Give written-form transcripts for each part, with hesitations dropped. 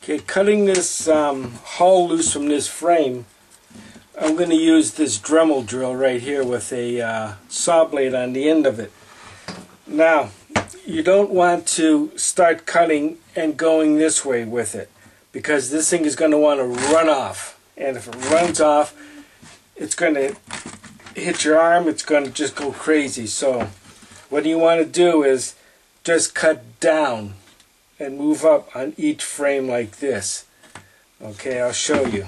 Okay, cutting this hull loose from this frame, I'm going to use this Dremel drill right here with a saw blade on the end of it. Now, you don't want to start cutting and going this way with it, because this thing is going to want to run off. And if it runs off, it's going to hit your arm, it's going to just go crazy. So what you want to do is just cut down and move up on each frame like this. Okay, I'll show you.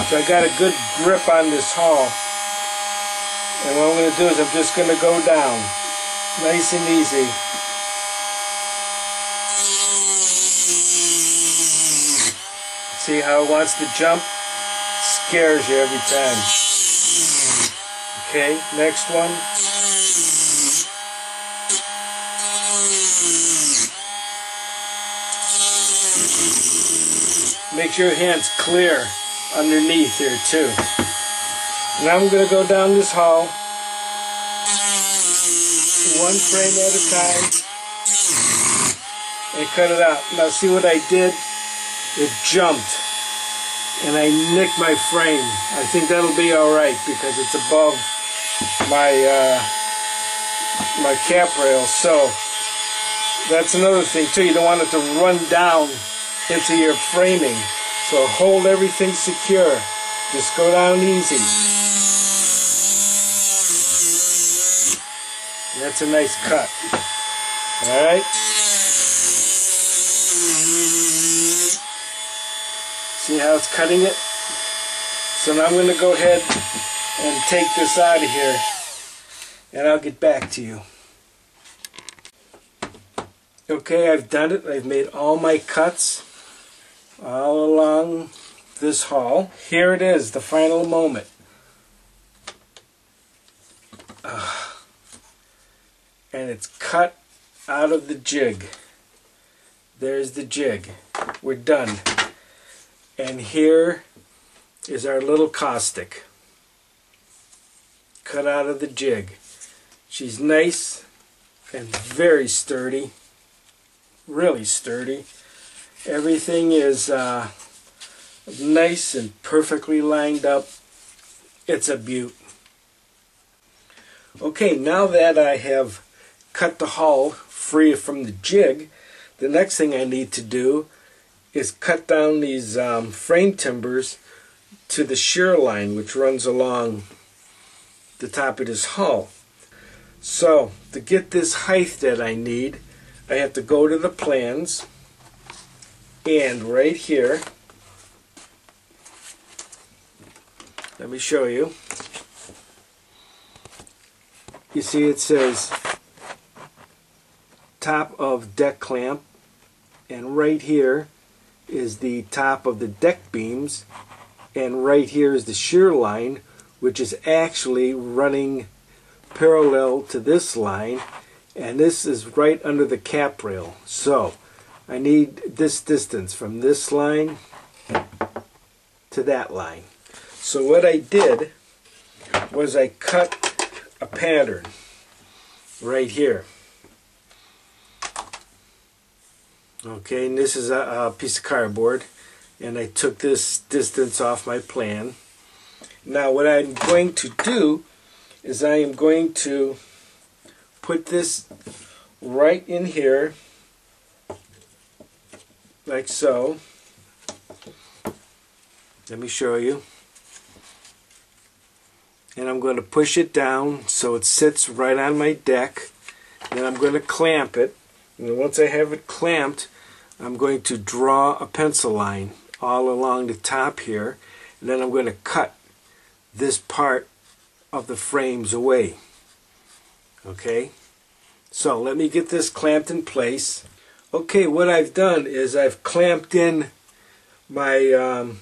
So I got a good grip on this hull, and what I'm going to do is I'm just going to go down nice and easy. See how it wants to jump? Scares you every time. Okay, next one. Make sure your hand's clear underneath here too. Now I'm going to go down this hull one frame at a time and cut it out. Now see what I did? It jumped and I nicked my frame. I think that'll be alright because it's above my my cap rail. So that's another thing too. You don't want it to run down into your framing. So hold everything secure. Just go down easy. That's a nice cut. Alright? See how it's cutting it? So now I'm going to go ahead and take this out of here, and I'll get back to you. Okay, I've done it. I've made all my cuts all along this hull. Here it is, the final moment. And it's cut out of the jig. There's the jig. We're done. And here is our little caustic. Cut out of the jig. She's nice and very sturdy. Really sturdy. Everything is nice and perfectly lined up. It's a beaut. Okay, now that I have cut the hull free from the jig, the next thing I need to do is cut down these frame timbers to the shear line which runs along the top of this hull. So to get this height that I need, I have to go to the plans, and right here, let me show you. You see it says top of deck clamp, and right here is the top of the deck beams, and right here is the shear line, which is actually running parallel to this line, and this is right under the cap rail. So I need this distance from this line to that line. So what I did was I cut a pattern right here. Okay, and this is a piece of cardboard, and I took this distance off my plan. Now what I'm going to do is I am going to put this right in here, like so. Let me show you. And I'm going to push it down so it sits right on my deck. Then I'm going to clamp it. And once I have it clamped, I'm going to draw a pencil line all along the top here. And then I'm going to cut this part of the frames away. Okay? So let me get this clamped in place. Okay, what I've done is I've clamped in my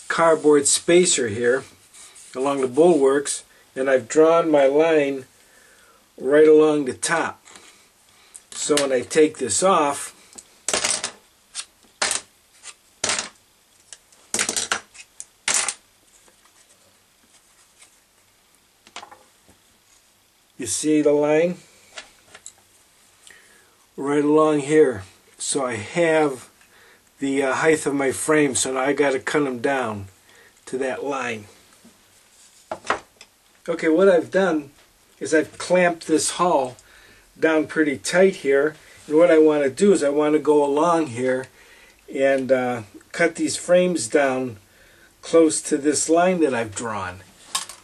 cardboard spacer here along the bulwarks, and I've drawn my line right along the top. So when I take this off, you see the line? right along here. So I have the height of my frame, so now I got to cut them down to that line. Okay, what I've done is I've clamped this hull down pretty tight here, and what I want to do is I want to go along here and cut these frames down close to this line that I've drawn.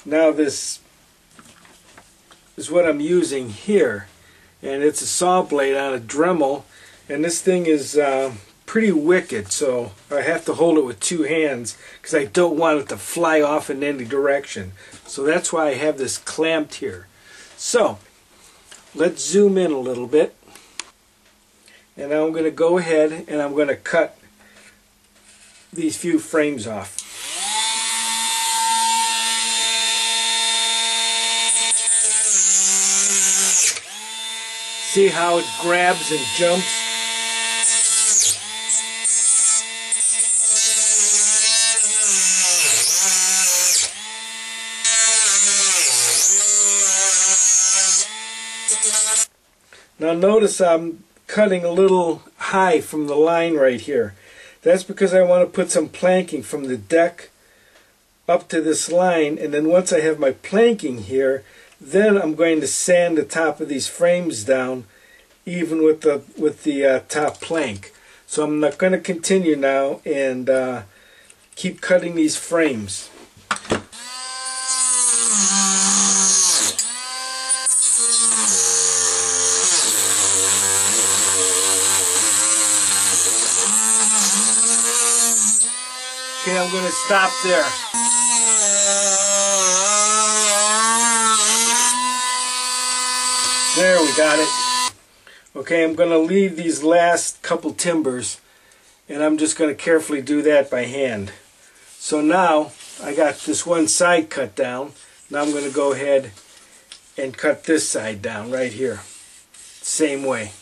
Now this is what I'm using here, and it's a saw blade on a Dremel, and this thing is pretty wicked, so I have to hold it with two hands because I don't want it to fly off in any direction. So that's why I have this clamped here. So let's zoom in a little bit, and now I'm going to go ahead and I'm going to cut these few frames off. See how it grabs and jumps? Now notice I'm cutting a little high from the line right here. That's because I want to put some planking from the deck up to this line, and then once I have my planking here, then I'm going to sand the top of these frames down even with the top plank. So I'm not going to continue now and keep cutting these frames. Okay, I'm going to stop there. There, we got it. Okay, I'm going to leave these last couple timbers, and I'm just going to carefully do that by hand. So now I got this one side cut down. Now I'm going to go ahead and cut this side down right here. Same way.